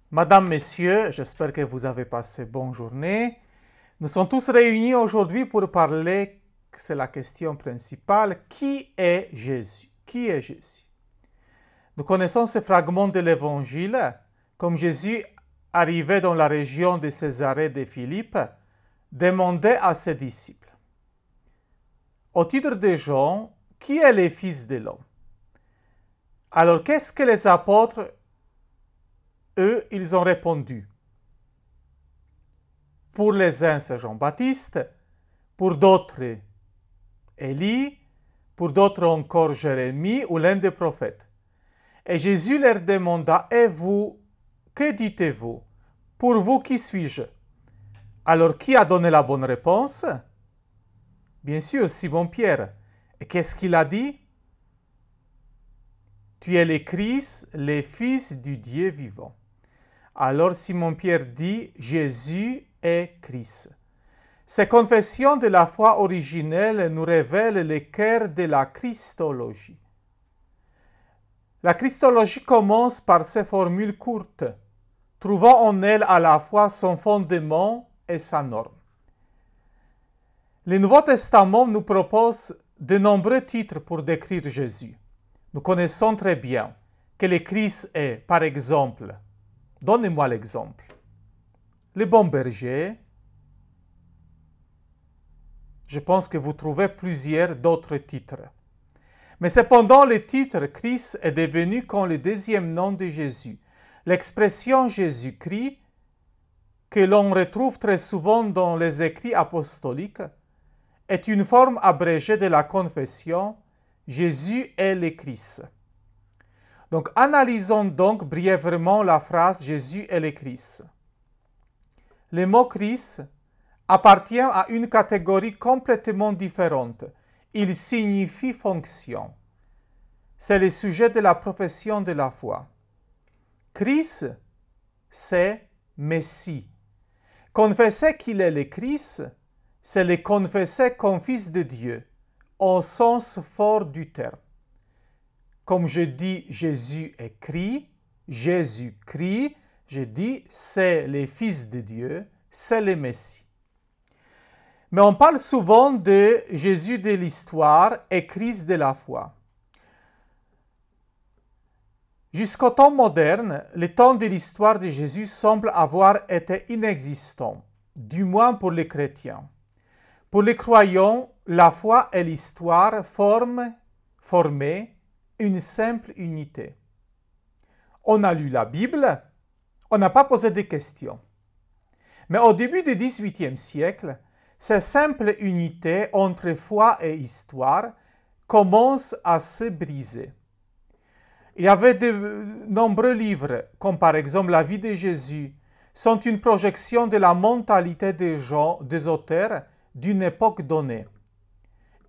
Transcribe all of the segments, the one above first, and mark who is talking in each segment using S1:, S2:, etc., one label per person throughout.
S1: Madame, Messieurs, j'espère que vous avez passé une bonne journée. Nous sommes tous réunis aujourd'hui pour parler, c'est la question principale, qui est Jésus? Qui est Jésus? Nous connaissons ce fragment de l'Évangile, comme Jésus arrivait dans la région de Césarée de Philippe, demandait à ses disciples, au titre de Jean, qui est le Fils de l'homme? Alors, qu'est-ce que les apôtres, eux, ils ont répondu? Pour les uns, c'est Jean-Baptiste, pour d'autres, Élie, pour d'autres encore Jérémie ou l'un des prophètes. Et Jésus leur demanda, et vous, que dites-vous? Pour vous, qui suis-je? Alors, qui a donné la bonne réponse? Bien sûr, Simon-Pierre. Et qu'est-ce qu'il a dit? Tu es le Christ, le Fils du Dieu vivant. Alors Simon-Pierre dit, Jésus est Christ. Ces confessions de la foi originelle nous révèlent le cœur de la Christologie. La Christologie commence par ces formules courtes, trouvant en elle à la fois son fondement et sa norme. Le Nouveau Testament nous propose de nombreux titres pour décrire Jésus. Nous connaissons très bien que le Christ est, par exemple, donnez-moi l'exemple, le bon berger. Je pense que vous trouvez plusieurs d'autres titres. Mais cependant, le titre Christ est devenu comme le deuxième nom de Jésus. L'expression Jésus-Christ, que l'on retrouve très souvent dans les écrits apostoliques, est une forme abrégée de la confession Jésus est le Christ. Donc, analysons donc brièvement la phrase Jésus est le Christ. Le mot Christ appartient à une catégorie complètement différente. Il signifie fonction. C'est le sujet de la profession de la foi. Christ, c'est Messie. Confesser qu'il est le Christ, c'est le confesser comme Fils de Dieu, au sens fort du terme. Comme je dis Jésus est Christ, Jésus-Christ, je dis c'est le Fils de Dieu, c'est le Messie. Mais on parle souvent de Jésus de l'histoire et Christ de la foi. Jusqu'au temps moderne, le temps de l'histoire de Jésus semble avoir été inexistant, du moins pour les chrétiens. Pour les croyants, la foi et l'histoire formaient une simple unité. On a lu la Bible, on n'a pas posé de questions. Mais au début du XVIIIe siècle, cette simple unité entre foi et histoire commence à se briser. Il y avait de nombreux livres, comme par exemple La vie de Jésus, sont une projection de la mentalité des auteurs d'une époque donnée.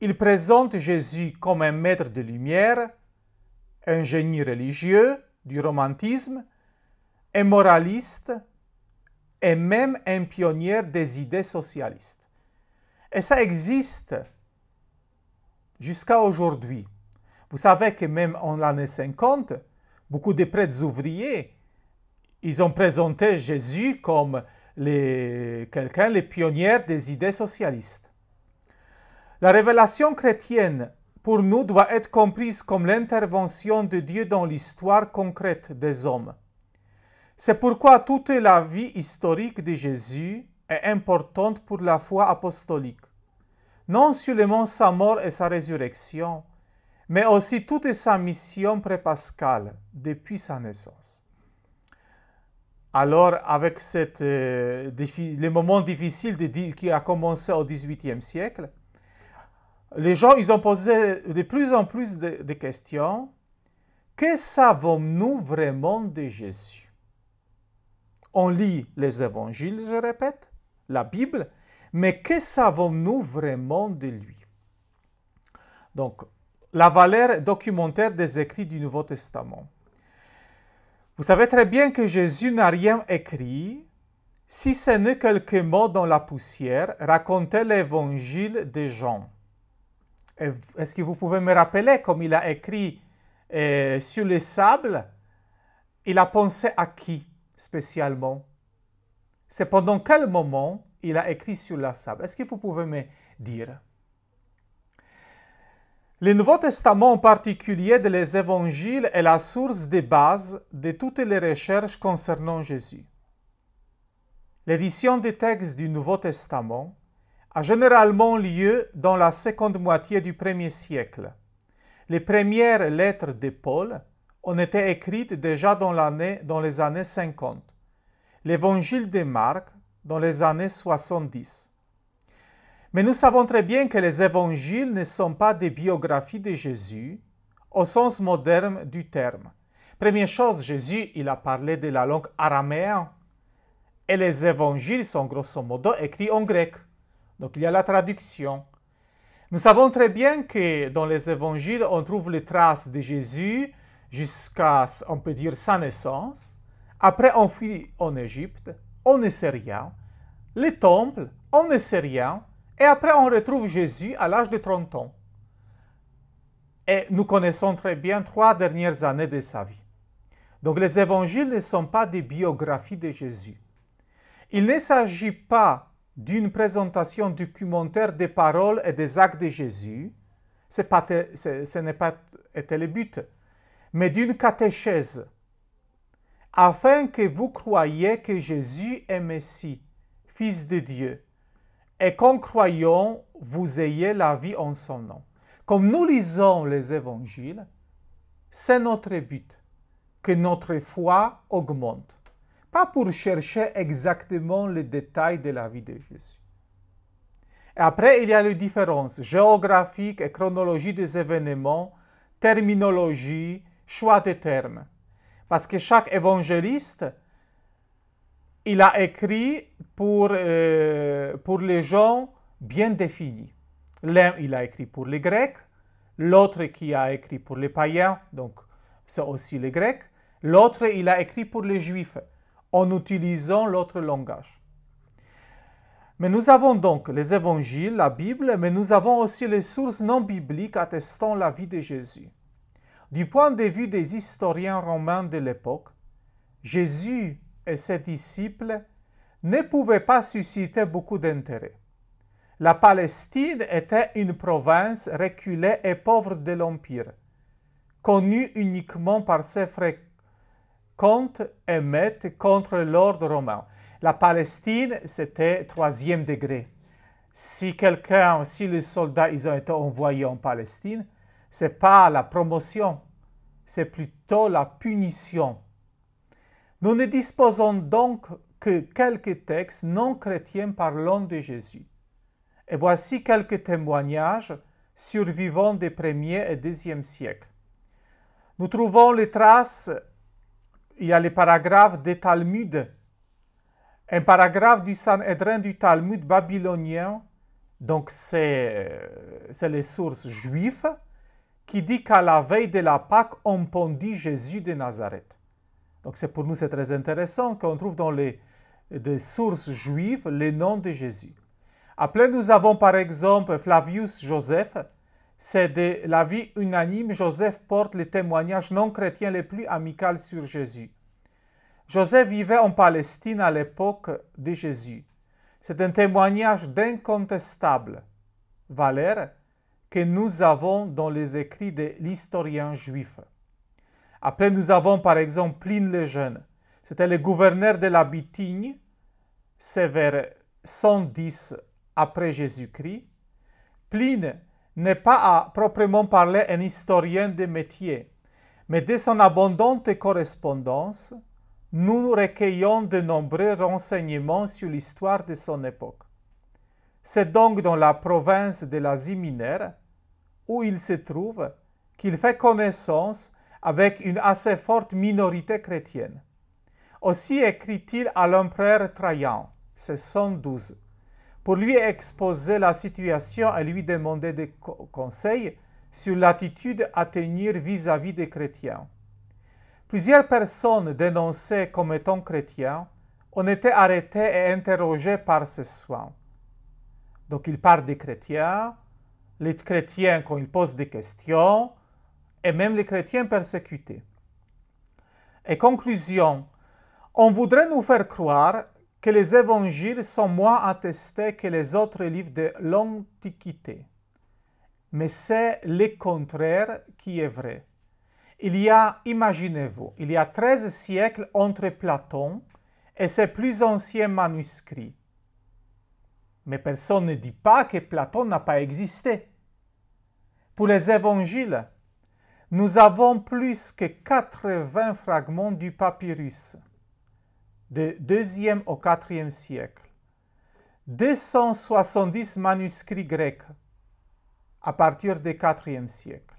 S1: Ils présentent Jésus comme un maître de lumière, un génie religieux du romantisme, un moraliste et même un pionnier des idées socialistes. Et ça existe jusqu'à aujourd'hui. Vous savez que même en l'année 50, beaucoup de prêtres ouvriers, ils ont présenté Jésus comme quelqu'un, le pionnier des idées socialistes. La révélation chrétienne, pour nous, doit être comprise comme l'intervention de Dieu dans l'histoire concrète des hommes. C'est pourquoi toute la vie historique de Jésus est importante pour la foi apostolique. Non seulement sa mort et sa résurrection, mais aussi toute sa mission pré-pascale depuis sa naissance. Alors, avec le moment difficile qui a commencé au XVIIIe siècle, les gens ils ont posé de plus en plus de questions. Que savons-nous vraiment de Jésus? On lit les évangiles, je répète, la Bible, mais que savons-nous vraiment de lui? Donc, la valeur documentaire des écrits du Nouveau Testament. Vous savez très bien que Jésus n'a rien écrit, si ce n'est quelques mots dans la poussière, racontait l'évangile de Jean. Est-ce que vous pouvez me rappeler comme il a écrit sur le sable? Il a pensé à qui? spécialement? C'est pendant quel moment il a écrit sur la sable? Est-ce que vous pouvez me dire? Le Nouveau Testament, en particulier de les évangiles, est la source de base de toutes les recherches concernant Jésus. L'édition des textes du Nouveau Testament a généralement lieu dans la seconde moitié du 1er siècle. Les premières lettres de Paul ont été écrites déjà dans les années 50. L'évangile de Marc dans les années 70. Mais nous savons très bien que les évangiles ne sont pas des biographies de Jésus au sens moderne du terme. Première chose, Jésus, il a parlé de la langue araméenne et les évangiles sont grosso modo écrits en grec. Donc il y a la traduction. Nous savons très bien que dans les évangiles, on trouve les traces de Jésus jusqu'à, on peut dire, sa naissance. Après, on fuit en Égypte, on ne sait rien. Les temples, on ne sait rien. Et après, on retrouve Jésus à l'âge de 30 ans. Et nous connaissons très bien 3 dernières années de sa vie. Donc les évangiles ne sont pas des biographies de Jésus. Il ne s'agit pas d'une présentation documentaire des paroles et des actes de Jésus, ce n'est pas été le but, mais d'une catéchèse, afin que vous croyiez que Jésus est Messie, Fils de Dieu, et qu'en croyant, vous ayez la vie en son nom. Comme nous lisons les évangiles, c'est notre but, que notre foi augmente. Pas pour chercher exactement les détails de la vie de Jésus. Et après, il y a les différences géographiques et chronologie des événements, terminologie, choix des termes. Parce que chaque évangéliste, il a écrit pour les gens bien définis. L'un, il a écrit pour les Grecs, l'autre qui a écrit pour les païens, donc c'est aussi les Grecs, l'autre, il a écrit pour les Juifs, en utilisant l'autre langage. Mais nous avons donc les évangiles, la Bible, mais nous avons aussi les sources non bibliques attestant la vie de Jésus. Du point de vue des historiens romains de l'époque, Jésus et ses disciples ne pouvaient pas susciter beaucoup d'intérêt. La Palestine était une province reculée et pauvre de l'Empire, connue uniquement par ses fréquentes émeutes contre l'ordre romain. La Palestine, c'était 3e degré. Si les soldats ils ont été envoyés en Palestine, ce n'est pas la promotion, c'est plutôt la punition. Nous ne disposons donc que quelques textes non chrétiens parlant de Jésus. Et voici quelques témoignages survivants des 1er et 2e siècles. Nous trouvons les traces, il y a les paragraphes des Talmuds, un paragraphe du Sanhédrin du Talmud babylonien, donc c'est les sources juives, qui dit qu'à la veille de la Pâque, on pendit Jésus de Nazareth. Donc pour nous, c'est très intéressant qu'on trouve dans les sources juives les noms de Jésus. Après, nous avons par exemple Flavius Joseph. C'est de la vie unanime. Joseph porte les témoignages non chrétiens les plus amicaux sur Jésus. Joseph vivait en Palestine à l'époque de Jésus. C'est un témoignage d'incontestable valeur que nous avons dans les écrits de l'historien juif. Après, nous avons par exemple Pline le Jeune. C'était le gouverneur de la Bithynie, c'est vers 110 après Jésus-Christ. Pline n'est pas à proprement parler un historien de métier, mais de son abondante correspondance, nous recueillons de nombreux renseignements sur l'histoire de son époque. C'est donc dans la province de l'Asie mineure, où il se trouve, qu'il fait connaissance avec une assez forte minorité chrétienne. Aussi écrit-il à l'empereur Trajan, c'est 112, pour lui exposer la situation et lui demander des conseils sur l'attitude à tenir vis-à-vis des chrétiens. Plusieurs personnes dénoncées comme étant chrétiens ont été arrêtées et interrogées par ses soins. Donc il parle des chrétiens, les chrétiens quand ils posent des questions, et même les chrétiens persécutés. Et conclusion, On voudrait nous faire croire que les évangiles sont moins attestés que les autres livres de l'Antiquité. Mais c'est le contraire qui est vrai. Il y a, imaginez-vous, il y a 13 siècles entre Platon et ses plus anciens manuscrits. Mais personne ne dit pas que Platon n'a pas existé. Pour les évangiles, nous avons plus que 80 fragments du papyrus du 2e au 4e siècle, 270 manuscrits grecs à partir du 4e siècle.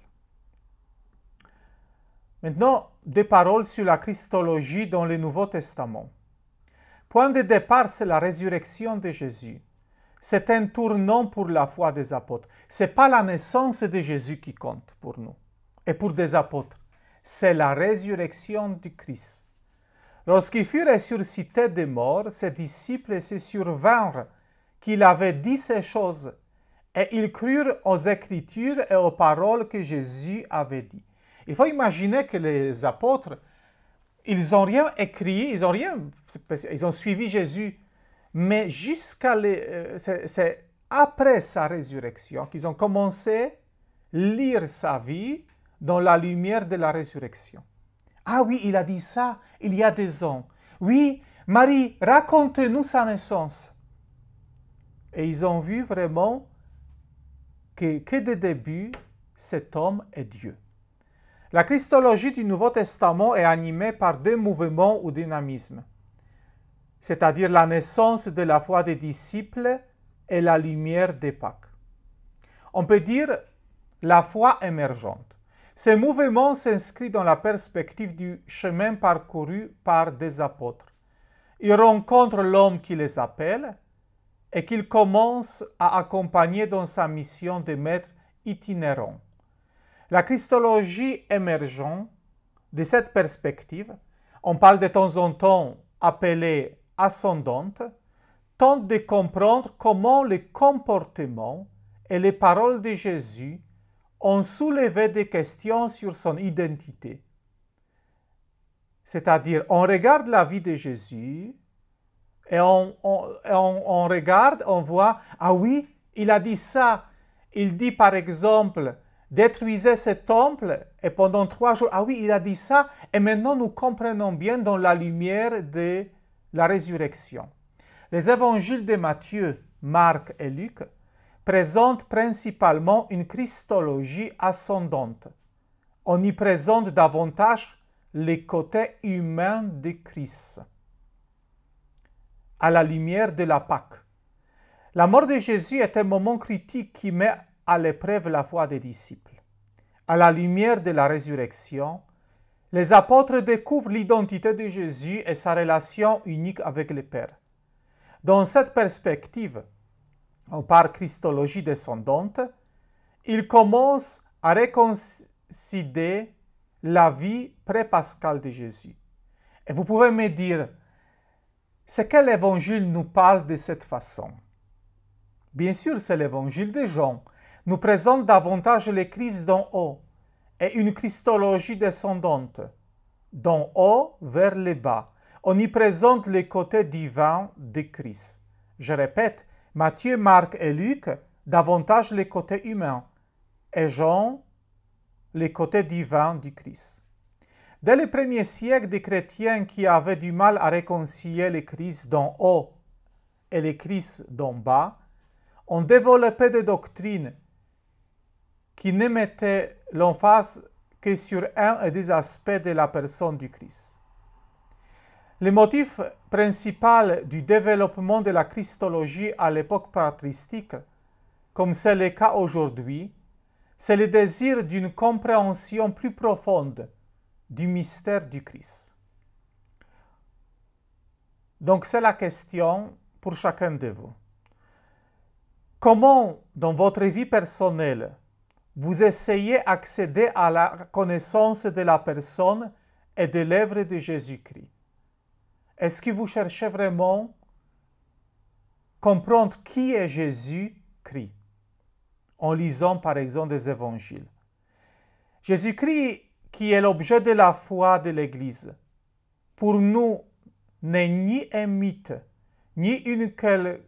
S1: Maintenant, des paroles sur la Christologie dans le Nouveau Testament. Point de départ, c'est la résurrection de Jésus. C'est un tournant pour la foi des apôtres. Ce n'est pas la naissance de Jésus qui compte pour nous et pour des apôtres. C'est la résurrection du Christ. Lorsqu'il fut ressuscité des morts, ses disciples se survinrent qu'il avait dit ces choses et ils crurent aux Écritures et aux paroles que Jésus avait dites. Il faut imaginer que les apôtres, ils n'ont rien écrit, ils ont suivi Jésus, mais c'est après sa résurrection qu'ils ont commencé à lire sa vie dans la lumière de la résurrection. Ah oui, il a dit ça il y a 2 ans. Oui, Marie, raconte-nous sa naissance. Et ils ont vu vraiment que de début, cet homme est Dieu. La Christologie du Nouveau Testament est animée par 2 mouvements ou dynamismes, c'est-à-dire la naissance de la foi des disciples et la lumière des Pâques. On peut dire la foi émergente. Ce mouvement s'inscrit dans la perspective du chemin parcouru par des apôtres. Ils rencontrent l'homme qui les appelle et qu'ils commencent à accompagner dans sa mission de maître itinérant. La Christologie émergente, de cette perspective, on parle de temps en temps appelée ascendante, tente de comprendre comment les comportements et les paroles de Jésus ont soulevé des questions sur son identité. C'est-à-dire, on regarde la vie de Jésus et on regarde, on voit, ah oui, il a dit ça. Il dit par exemple, détruisez ce temple et pendant 3 jours, ah oui, il a dit ça. Et maintenant, nous comprenons bien dans la lumière de la résurrection. Les évangiles de Matthieu, Marc et Luc présentent principalement une christologie ascendante. On y présente davantage les côtés humains de Christ. À la lumière de la Pâque. La mort de Jésus est un moment critique qui met à l'épreuve la foi des disciples. À la lumière de la résurrection, les apôtres découvrent l'identité de Jésus et sa relation unique avec le Père. Dans cette perspective, par christologie descendante, ils commencent à reconsidérer la vie pré-pascale de Jésus. Et vous pouvez me dire, c'est quel évangile nous parle de cette façon? Bien sûr, c'est l'évangile de Jean. Nous présente davantage le Christ d'en haut et une christologie descendante, d'en haut vers le bas. On y présente les côtés divins de Christ. Je répète, Matthieu, Marc et Luc, davantage les côtés humains, et Jean, les côtés divins du Christ. Dès les premiers siècles, des chrétiens qui avaient du mal à réconcilier le Christ d'en haut et le Christ d'en bas, ont développé des doctrines qui ne mettaient l'emphase que sur un des aspects de la personne du Christ. Le motif principal du développement de la christologie à l'époque patristique, comme c'est le cas aujourd'hui, c'est le désir d'une compréhension plus profonde du mystère du Christ. Donc c'est la question pour chacun de vous. Comment, dans votre vie personnelle, vous essayez d'accéder à la connaissance de la personne et de l'œuvre de Jésus-Christ? Est-ce que vous cherchez vraiment comprendre qui est Jésus-Christ en lisant par exemple des évangiles? Jésus-Christ qui est l'objet de la foi de l'Église, pour nous n'est ni un mythe, ni une quelque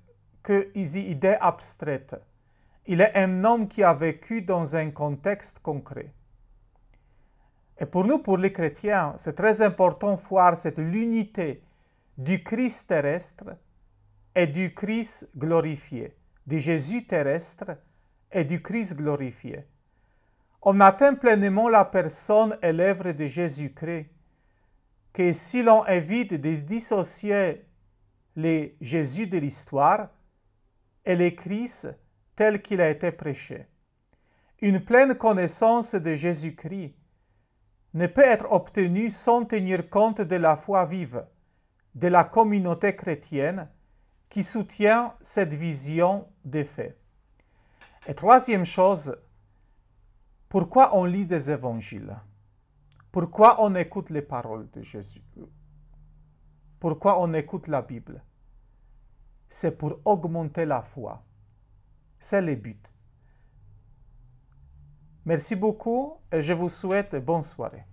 S1: idée abstraite. Il est un homme qui a vécu dans un contexte concret. Et pour nous, pour les chrétiens, c'est très important de voir cette l'unité du Christ terrestre et du Christ glorifié, du Jésus terrestre et du Christ glorifié. On atteint pleinement la personne et l'œuvre de Jésus-Christ, que si l'on évite de dissocier les Jésus de l'histoire et le Christ tel qu'il a été prêché. Une pleine connaissance de Jésus-Christ ne peut être obtenue sans tenir compte de la foi vive de la communauté chrétienne qui soutient cette vision des faits. Et troisième chose, pourquoi on lit des évangiles? Pourquoi on écoute les paroles de Jésus? Pourquoi on écoute la Bible? C'est pour augmenter la foi. C'est le but. Merci beaucoup et je vous souhaite bonne soirée.